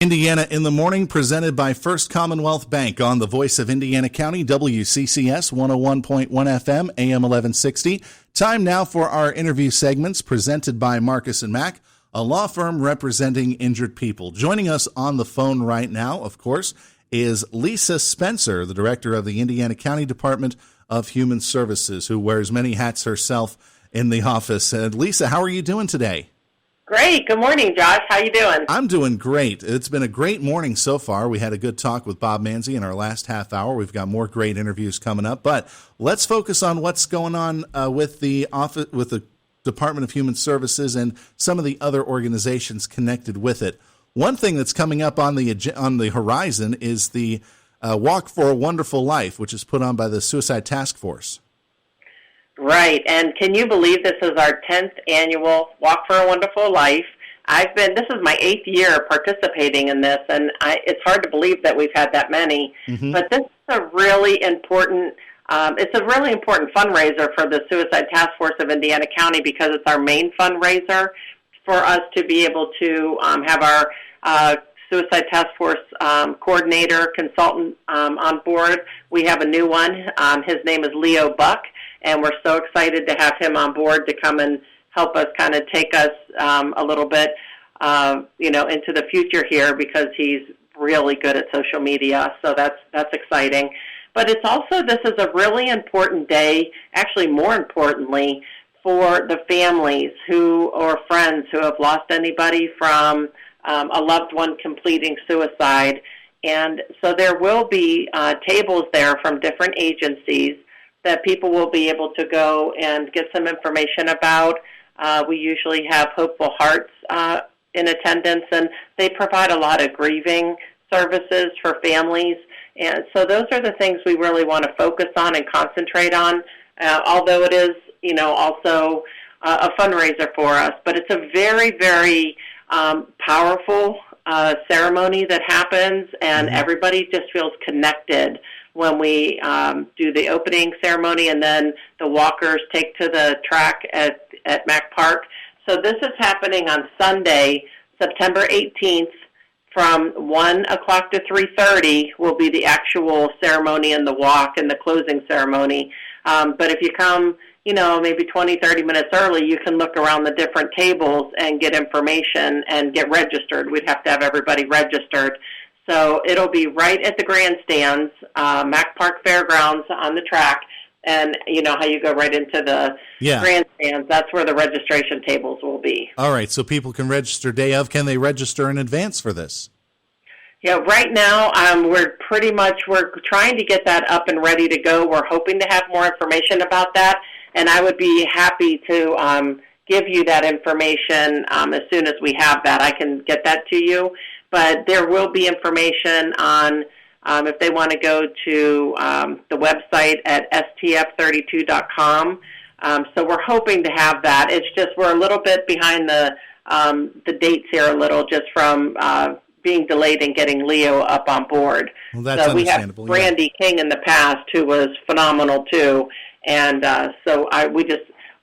Indiana in the Morning, presented by First Commonwealth Bank on the Voice of Indiana County, WCCS 101.1 FM, AM 1160. Time now for our interview segments presented by Marcus & Mack, a law firm representing injured people. Joining us on the phone right now, of course, is Lisa Spencer, the director of the Indiana County Department of Human Services, who wears many hats herself in the office. Lisa, how are you doing today? Great. Good morning, Josh. How you doing? I'm doing great. It's been a great morning so far. We had a good talk with Bob Manzi in our last half hour. We've got more great interviews coming up, but let's focus on what's going on with the Department of Human Services and some of the other organizations connected with it. One thing that's coming up on the horizon is the Walk for a Wonderful Life, which is put on by the Suicide Task Force. Right, and can you believe this is our 10th annual Walk for a Wonderful Life? This is my 8th year participating in this, and it's hard to believe that we've had that many. Mm-hmm. But this is a really important, fundraiser for the Suicide Task Force of Indiana County because it's our main fundraiser for us to be able to have our Suicide Task Force coordinator, consultant on board. We have a new one. His name is Leo Buck. And we're so excited to have him on board to come and help us kind of take us a little bit, into the future here because he's really good at social media. So that's exciting. But it's also, this is a really important day, actually more importantly, for the families or friends who have lost anybody from a loved one completing suicide. And so there will be tables there from different agencies that people will be able to go and get some information about. We usually have Hopeful Hearts in attendance, and they provide a lot of grieving services for families. And so those are the things we really want to focus on and concentrate on, although it is, also a fundraiser for us. But it's a very, very powerful ceremony that happens, and everybody just feels connected when we do the opening ceremony, and then the walkers take to the track at Mack Park. So this is happening on Sunday, September 18th, from 1 o'clock to 3:30 will be the actual ceremony and the walk and the closing ceremony. But if you come, maybe 20, 30 minutes early, you can look around the different tables and get information and get registered. We'd have to have everybody registered. So it'll be right at the grandstands, Mack Park Fairgrounds on the track. And you know how you go right into the grandstands. That's where the registration tables will be. All right, so people can register day of. Can they register in advance for this? Yeah, right now we're trying to get that up and ready to go. We're hoping to have more information about that, and I would be happy to give you that information as soon as we have that. I can get that to you. But there will be information on if they want to go to the website at stf32.com. So we're hoping to have that. It's just we're a little bit behind the dates here a little just from being delayed in getting Leo up on board. Well, that's so we have Brandy King in the past who was phenomenal too. And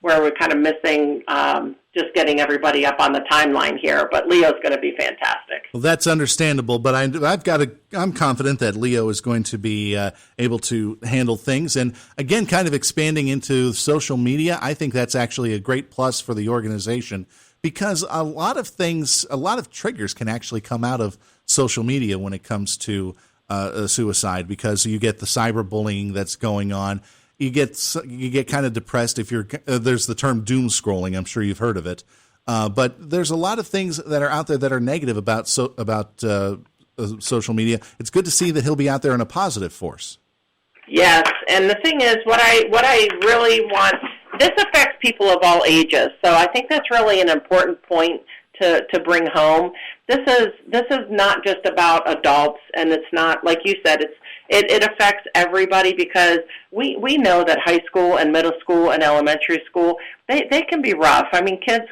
we're kind of missing just getting everybody up on the timeline here, but Leo's going to be fantastic. Well, that's understandable, but I'm confident that Leo is going to be able to handle things. And again, kind of expanding into social media, I think that's actually a great plus for the organization because a lot of triggers can actually come out of social media when it comes to suicide because you get the cyberbullying that's going on. You get kind of depressed if you're. There's the term doom scrolling. I'm sure you've heard of it, but there's a lot of things that are out there that are negative about social media. It's good to see that he'll be out there in a positive force. Yes, and the thing is, what I really want. This affects people of all ages, so I think that's really an important point to bring home. This is not just about adults, and it's not like you said. It affects everybody because we know that high school and middle school and elementary school they can be rough. I mean, kids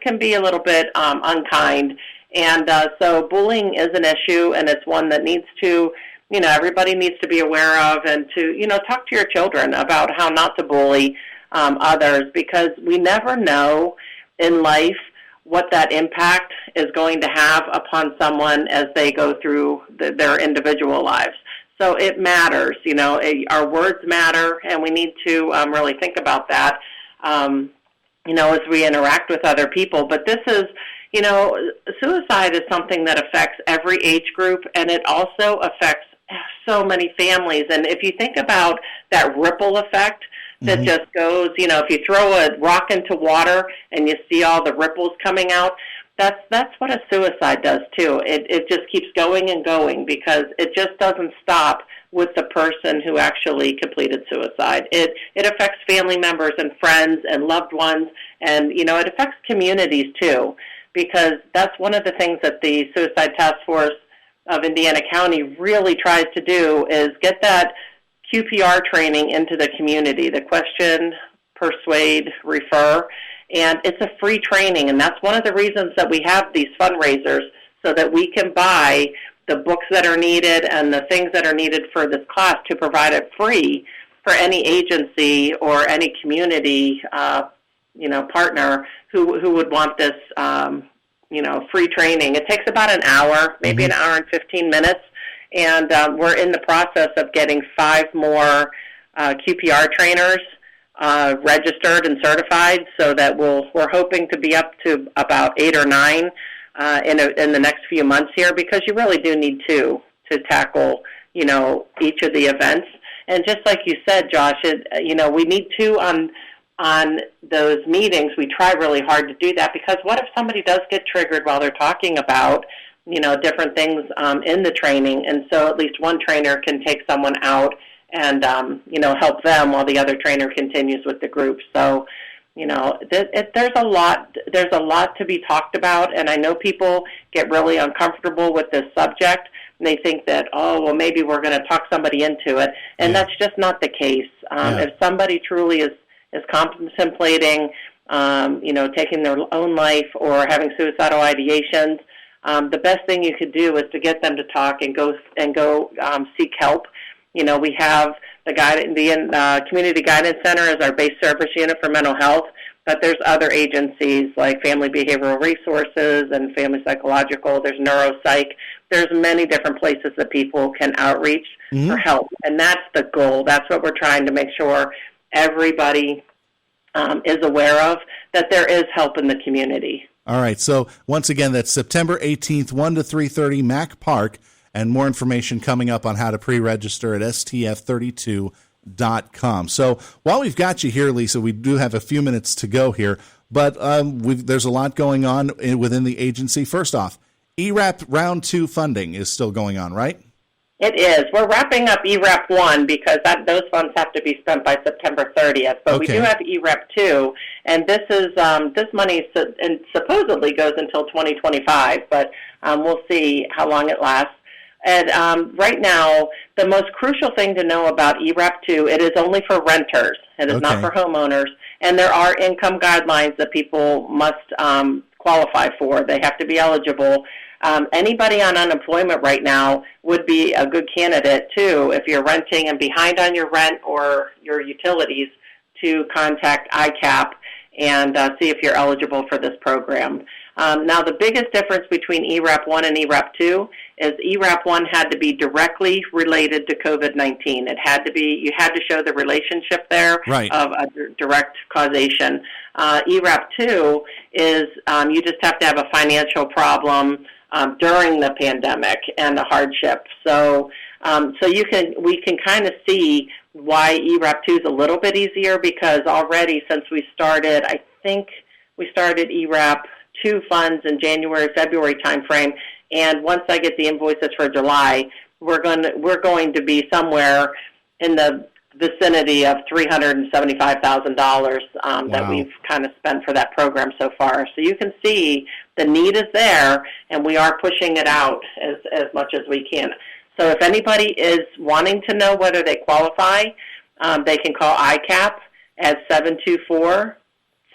can be a little bit unkind, and so bullying is an issue, and it's one that needs to everybody needs to be aware of, and to talk to your children about how not to bully others because we never know in life what that impact is going to have upon someone as they go through their individual lives. So it matters, our words matter, and we need to really think about that, as we interact with other people. But this is, suicide is something that affects every age group, and it also affects so many families. And if you think about that ripple effect that just goes, if you throw a rock into water and you see all the ripples coming out, that's what a suicide does too. It just keeps going and going because it just doesn't stop with the person who actually completed suicide. It affects family members and friends and loved ones, and it affects communities too, because that's one of the things that the Suicide Task Force of Indiana County really tries to do is get that QPR training into the community, the question, persuade, refer. And it's a free training, and that's one of the reasons that we have these fundraisers, so that we can buy the books that are needed and the things that are needed for this class to provide it free for any agency or any community, partner who would want this, free training. It takes about an hour, maybe an hour and 15 minutes, and we're in the process of getting 5 more QPR trainers registered and certified, so that we're hoping to be up to about 8 or 9 in the next few months here, because you really do need to tackle each of the events. And just like you said, Josh, we need to on those meetings. We try really hard to do that, because what if somebody does get triggered while they're talking about different things in the training, and so at least one trainer can take someone out and help them while the other trainer continues with the group. So there's a lot to be talked about, and I know people get really uncomfortable with this subject, and they think that, maybe we're going to talk somebody into it, and that's just not the case. If somebody truly is contemplating taking their own life or having suicidal ideations, the best thing you could do is to get them to talk and go seek help. We have the Community Guidance Center as our base service unit for mental health, but there's other agencies like Family Behavioral Resources and Family Psychological. There's neuropsych. There's many different places that people can outreach for help, and that's the goal. That's what we're trying to make sure everybody is aware of, that there is help in the community. All right. So once again, that's September 18th, 1 to 3:30, Mack Park, and more information coming up on how to pre-register at stf32.com. So while we've got you here, Lisa, we do have a few minutes to go here, but there's a lot going on within the agency. First off, ERAP Round 2 funding is still going on, right? It is. We're wrapping up ERAP 1 because those funds have to be spent by September 30th. But we do have ERAP 2, and this money supposedly goes until 2025, but we'll see how long it lasts. And right now, the most crucial thing to know about ERAP 2, it is only for renters. It is not for homeowners. And there are income guidelines that people must qualify for. They have to be eligible. Anybody on unemployment right now would be a good candidate, too, if you're renting and behind on your rent or your utilities, to contact ICAP and see if you're eligible for this program. Now, the biggest difference between ERAP 1 and ERAP 2 is ERAP 1 had to be directly related to COVID-19. You had to show the relationship there of a direct causation. ERAP 2 is you just have to have a financial problem during the pandemic and the hardship. So we can kind of see why ERAP 2 is a little bit easier, because already since we started, I think we started ERAP 2 funds in January, February timeframe, and once I get the invoices for July, we're going to be somewhere in the vicinity of $375,000 that we've kind of spent for that program so far. So you can see the need is there, and we are pushing it out as much as we can. So if anybody is wanting to know whether they qualify, they can call ICAP at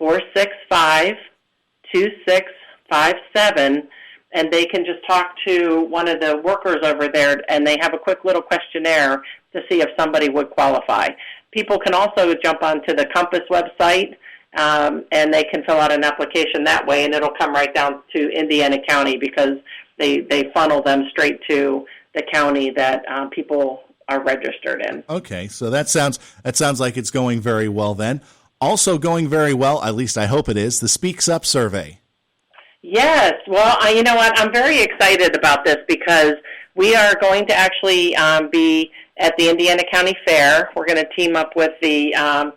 724-465-2657, and they can just talk to one of the workers over there, and they have a quick little questionnaire to see if somebody would qualify. People can also jump onto the Compass website and they can fill out an application that way, and it'll come right down to Indiana County because they funnel them straight to the county that people are registered in. Okay, so that sounds like it's going very well then. Also going very well, at least I hope it is, the Speaks Up survey. Yes. Well, you know what? I'm very excited about this because we are going to actually be at the Indiana County Fair. We're going to team up with the, out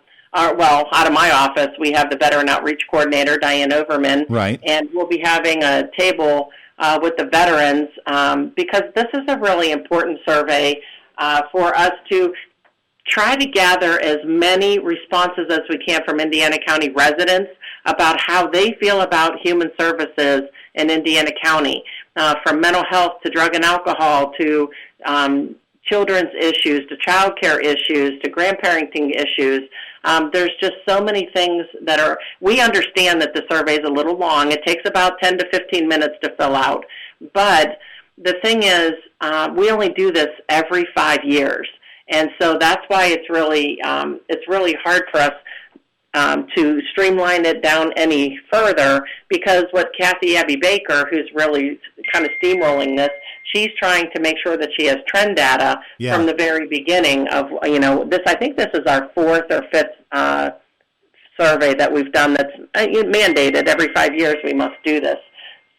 of my office, we have the Veteran Outreach Coordinator, Diane Overman. Right. And we'll be having a table with the veterans because this is a really important survey for us to try to gather as many responses as we can from Indiana County residents about how they feel about human services in Indiana County, from mental health to drug and alcohol to children's issues to child care issues to grandparenting issues. There's just so many things that are, we understand that the survey is a little long. It takes about 10 to 15 minutes to fill out. But the thing is, we only do this every 5 years. And so that's why it's really hard for us to streamline it down any further, because what Kathy Abbey Baker, who's really kind of steamrolling this, she's trying to make sure that she has trend data from the very beginning of, this. I think this is our fourth or fifth survey that we've done that's mandated. Every 5 years we must do this.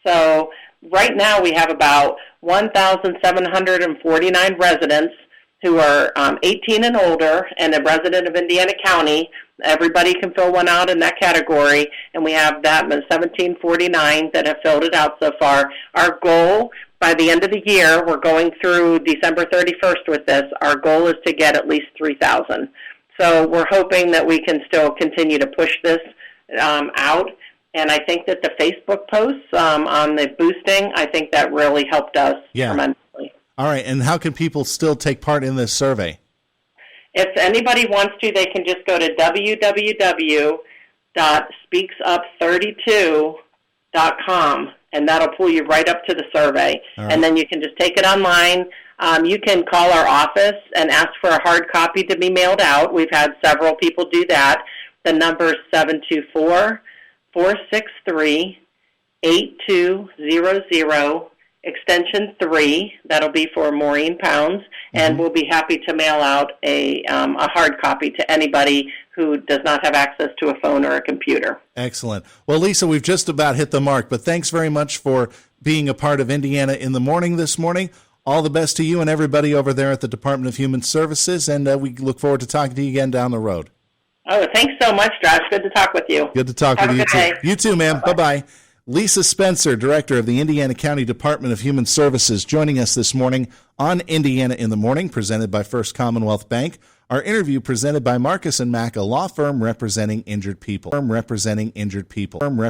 So right now we have about 1,749 residents who are 18 and older and a resident of Indiana County. Everybody can fill one out in that category, and we have that 1,749 that have filled it out so far. Our goal by the end of the year, we're going through December 31st with this, our goal is to get at least 3,000. So we're hoping that we can still continue to push this out. And I think that the Facebook posts on the boosting, I think that really helped us tremendously. All right, and how can people still take part in this survey? If anybody wants to, they can just go to www.speaksup32.com, and that'll pull you right up to the survey. Right. And then you can just take it online. You can call our office and ask for a hard copy to be mailed out. We've had several people do that. The number is 724-463-8200. Extension 3, that'll be for Maureen Pounds, and we'll be happy to mail out a hard copy to anybody who does not have access to a phone or a computer. Excellent. Well, Lisa, we've just about hit the mark, but thanks very much for being a part of Indiana in the Morning this morning. All the best to you and everybody over there at the Department of Human Services, and we look forward to talking to you again down the road. Oh, thanks so much, Josh. Good to talk with you. Good to talk with you, too. You too, ma'am. Bye-bye. Lisa Spencer, Director of the Indiana County Department of Human Services, joining us this morning on Indiana in the Morning, presented by First Commonwealth Bank. Our interview presented by Marcus & Mack, a law firm representing injured people.